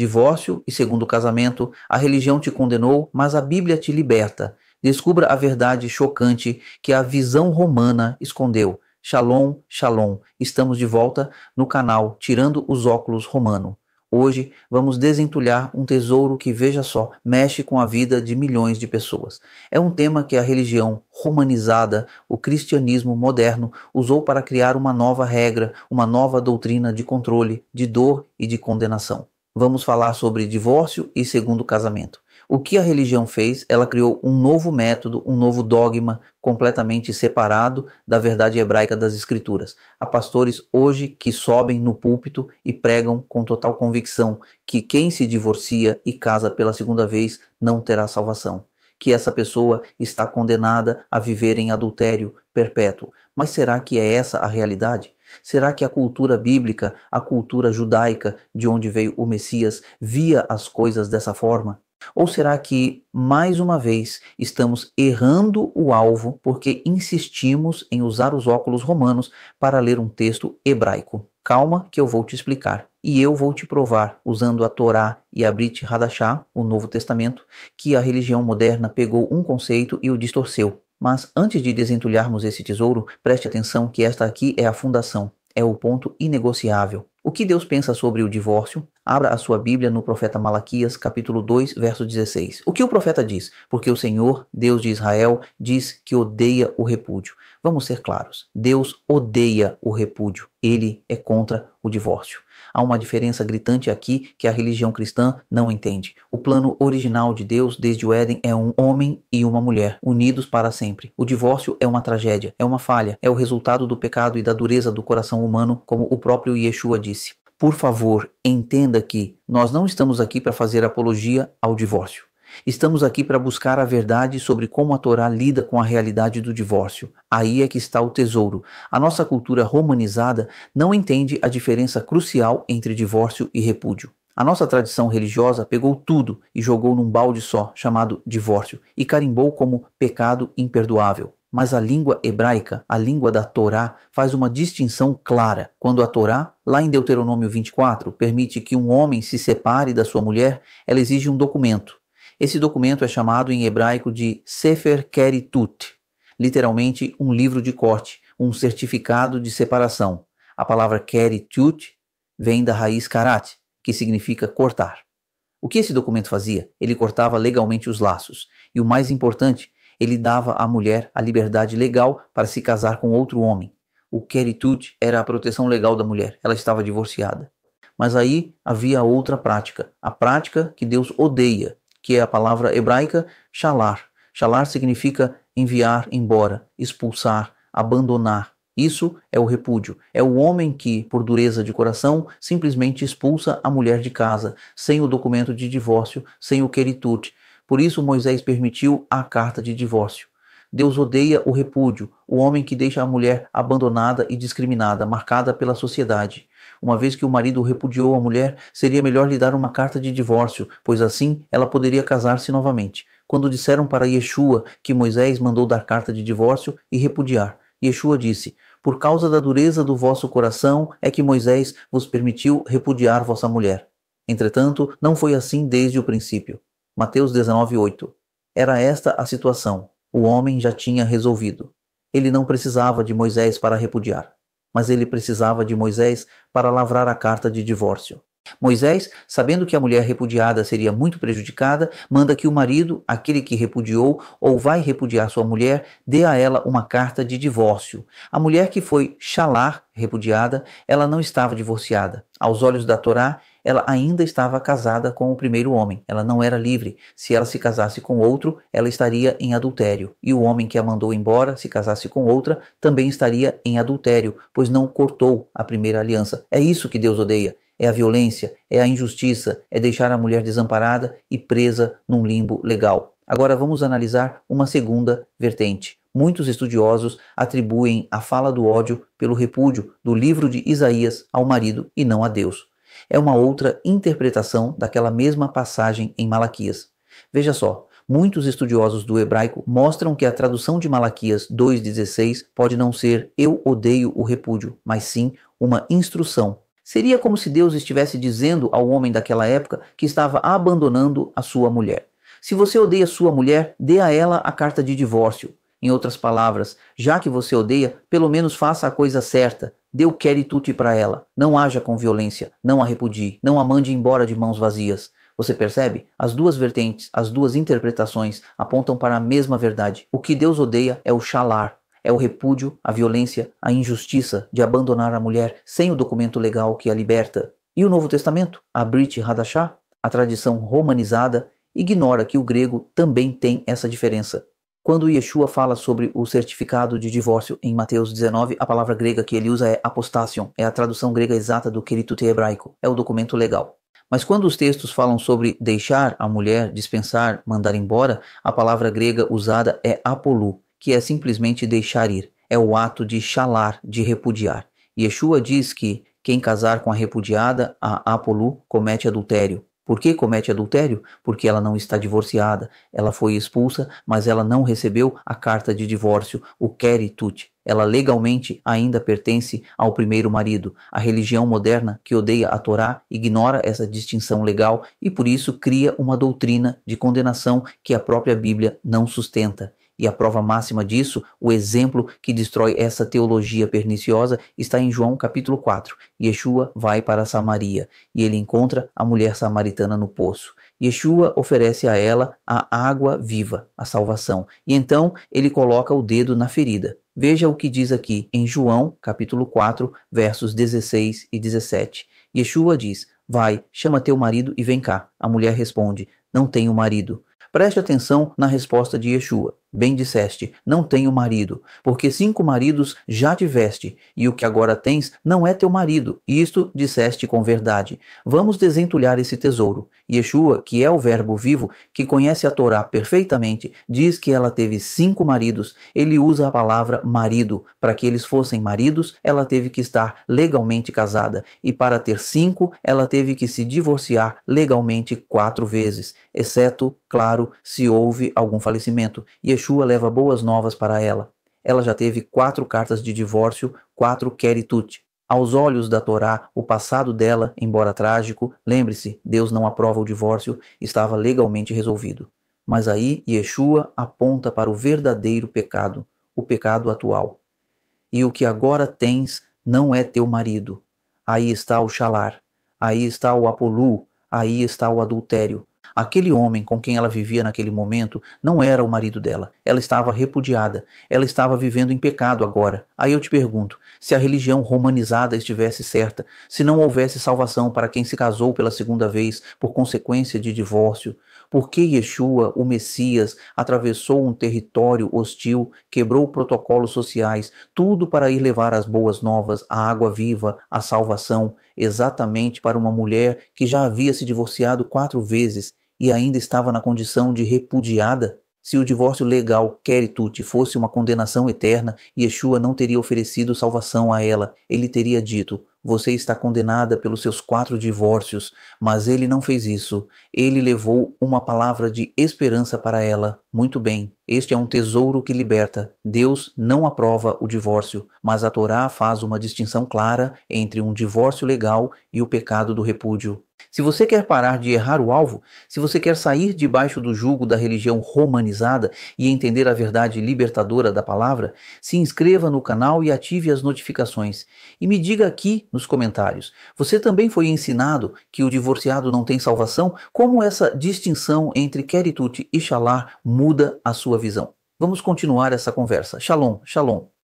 divórcio e segundo casamento, a religião te condenou, mas a Bíblia te liberta. Descubra a verdade chocante que a visão romana escondeu. Shalom, shalom. Estamos de volta no canal Tirando os Óculos Romano. Hoje vamos desentulhar um tesouro que, veja só, mexe com a vida de milhões de pessoas. É um tema que a religião romanizada, o cristianismo moderno, usou para criar uma nova regra, uma nova doutrina de controle, de dor e de condenação. Vamos falar sobre divórcio e segundo casamento. O que a religião fez? Ela criou um novo método, um novo dogma completamente separado da verdade hebraica das escrituras. Há pastores hoje que sobem no púlpito e pregam com total convicção que quem se divorcia e casa pela segunda vez não terá salvação, que essa pessoa está condenada a viver em adultério perpétuo. Mas será que é essa a realidade? Será que a cultura bíblica, a cultura judaica de onde veio o Messias, via as coisas dessa forma? Ou será que, mais uma vez, estamos errando o alvo porque insistimos em usar os óculos romanos para ler um texto hebraico? Calma que eu vou te explicar. E eu vou te provar, usando a Torá e a Brit Hadashah, o Novo Testamento, que a religião moderna pegou um conceito e o distorceu. Mas antes de desentulharmos esse tesouro, preste atenção que esta aqui é a fundação, é o ponto inegociável. O que Deus pensa sobre o divórcio? Abra a sua Bíblia no profeta Malaquias, capítulo 2, verso 16. O que o profeta diz? Porque o Senhor, Deus de Israel, diz que odeia o repúdio. Vamos ser claros, Deus odeia o repúdio. Ele é contra o divórcio. Há uma diferença gritante aqui que a religião cristã não entende. O plano original de Deus desde o Éden é um homem e uma mulher, unidos para sempre. O divórcio é uma tragédia, é uma falha, é o resultado do pecado e da dureza do coração humano, como o próprio Yeshua disse. Por favor, entenda que nós não estamos aqui para fazer apologia ao divórcio. Estamos aqui para buscar a verdade sobre como a Torá lida com a realidade do divórcio. Aí é que está o tesouro. A nossa cultura romanizada não entende a diferença crucial entre divórcio e repúdio. A nossa tradição religiosa pegou tudo e jogou num balde só, chamado divórcio, e carimbou como pecado imperdoável. Mas a língua hebraica, a língua da Torá, faz uma distinção clara. Quando a Torá, lá em Deuteronômio 24, permite que um homem se separe da sua mulher, ela exige um documento. Esse documento é chamado em hebraico de Sefer Keritut, literalmente um livro de corte, um certificado de separação. A palavra Keritut vem da raiz karat, que significa cortar. O que esse documento fazia? Ele cortava legalmente os laços. E o mais importante, ele dava à mulher a liberdade legal para se casar com outro homem. O Keritut era a proteção legal da mulher, ela estava divorciada. Mas aí havia outra prática, a prática que Deus odeia, que é a palavra hebraica shalar. Shalar significa enviar embora, expulsar, abandonar. Isso é o repúdio. É o homem que, por dureza de coração, simplesmente expulsa a mulher de casa, sem o documento de divórcio, sem o keritut. Por isso Moisés permitiu a carta de divórcio. Deus odeia o repúdio, o homem que deixa a mulher abandonada e discriminada, marcada pela sociedade. Uma vez que o marido repudiou a mulher, seria melhor lhe dar uma carta de divórcio, pois assim ela poderia casar-se novamente. Quando disseram para Yeshua que Moisés mandou dar carta de divórcio e repudiar, Yeshua disse: por causa da dureza do vosso coração é que Moisés vos permitiu repudiar vossa mulher. Entretanto, não foi assim desde o princípio. Mateus 19:8. Era esta a situação. O homem já tinha resolvido. Ele não precisava de Moisés para repudiar, mas ele precisava de Moisés para lavrar a carta de divórcio. Moisés, sabendo que a mulher repudiada seria muito prejudicada, manda que o marido, aquele que repudiou ou vai repudiar sua mulher, dê a ela uma carta de divórcio. A mulher que foi shalar, repudiada, ela não estava divorciada. Aos olhos da Torá, ela ainda estava casada com o primeiro homem. Ela não era livre. Se ela se casasse com outro, ela estaria em adultério. E o homem que a mandou embora, se casasse com outra, também estaria em adultério, pois não cortou a primeira aliança. É isso que Deus odeia. É a violência, é a injustiça, é deixar a mulher desamparada e presa num limbo legal. Agora vamos analisar uma segunda vertente. Muitos estudiosos atribuem a fala do ódio pelo repúdio do livro de Isaías ao marido e não a Deus. É uma outra interpretação daquela mesma passagem em Malaquias. Veja só, muitos estudiosos do hebraico mostram que a tradução de Malaquias 2,16 pode não ser "eu odeio o repúdio", mas sim uma instrução. Seria como se Deus estivesse dizendo ao homem daquela época que estava abandonando a sua mulher. Se você odeia sua mulher, dê a ela a carta de divórcio. Em outras palavras, já que você odeia, pelo menos faça a coisa certa. Dê o queritute para ela. Não haja com violência, não a repudie, não a mande embora de mãos vazias. Você percebe? As duas vertentes, as duas interpretações apontam para a mesma verdade. O que Deus odeia é o shalar, é o repúdio, a violência, a injustiça de abandonar a mulher sem o documento legal que a liberta. E o Novo Testamento, a Brit Hadashah, a tradição romanizada, ignora que o grego também tem essa diferença. Quando Yeshua fala sobre o certificado de divórcio em Mateus 19, a palavra grega que ele usa é apostation, é a tradução grega exata do queritute hebraico, é o documento legal. Mas quando os textos falam sobre deixar a mulher, dispensar, mandar embora, a palavra grega usada é apolu, que é simplesmente deixar ir, é o ato de shalar, de repudiar. Yeshua diz que quem casar com a repudiada, a apolu, comete adultério. Por que comete adultério? Porque ela não está divorciada, ela foi expulsa, mas ela não recebeu a carta de divórcio, o queritute. Ela legalmente ainda pertence ao primeiro marido. A religião moderna, que odeia a Torá, ignora essa distinção legal e por isso cria uma doutrina de condenação que a própria Bíblia não sustenta. E a prova máxima disso, o exemplo que destrói essa teologia perniciosa, está em João capítulo 4. Yeshua vai para Samaria e ele encontra a mulher samaritana no poço. Yeshua oferece a ela a água viva, a salvação. E então ele coloca o dedo na ferida. Veja o que diz aqui em João capítulo 4, versos 16 e 17. Yeshua diz: vai, chama teu marido e vem cá. A mulher responde: não tenho marido. Preste atenção na resposta de Yeshua. Bem disseste, não tenho marido, porque 5 maridos já tiveste, e o que agora tens não é teu marido. Isto disseste com verdade. Vamos desentulhar esse tesouro. Yeshua, que é o verbo vivo, que conhece a Torá perfeitamente, diz que ela teve 5 maridos. Ele usa a palavra marido. Para que eles fossem maridos, ela teve que estar legalmente casada, e para ter 5, ela teve que se divorciar legalmente 4 vezes, exceto, claro, se houve algum falecimento. Yeshua leva boas novas para ela. Ela já teve 4 cartas de divórcio, 4 queritute. Aos olhos da Torá, o passado dela, embora trágico, lembre-se, Deus não aprova o divórcio, estava legalmente resolvido. Mas aí Yeshua aponta para o verdadeiro pecado, o pecado atual. E o que agora tens não é teu marido. Aí está o shalar, aí está o apolu, aí está o adultério. Aquele homem com quem ela vivia naquele momento não era o marido dela. Ela estava repudiada. Ela estava vivendo em pecado agora. Aí eu te pergunto, se a religião romanizada estivesse certa, se não houvesse salvação para quem se casou pela segunda vez por consequência de divórcio, por que Yeshua, o Messias, atravessou um território hostil, quebrou protocolos sociais, tudo para ir levar as boas novas, a água viva, a salvação, exatamente para uma mulher que já havia se divorciado 4 vezes e ainda estava na condição de repudiada? Se o divórcio legal, queritute, fosse uma condenação eterna, Yeshua não teria oferecido salvação a ela. Ele teria dito: você está condenada pelos seus 4 divórcios. Mas ele não fez isso. Ele levou uma palavra de esperança para ela. Muito bem, este é um tesouro que liberta. Deus não aprova o divórcio, mas a Torá faz uma distinção clara entre um divórcio legal e o pecado do repúdio. Se você quer parar de errar o alvo, se você quer sair debaixo do jugo da religião romanizada e entender a verdade libertadora da palavra, se inscreva no canal e ative as notificações. E me diga aqui nos comentários, você também foi ensinado que o divorciado não tem salvação? Como essa distinção entre queritute e shalar muda a sua visão? Vamos continuar essa conversa. Shalom, shalom.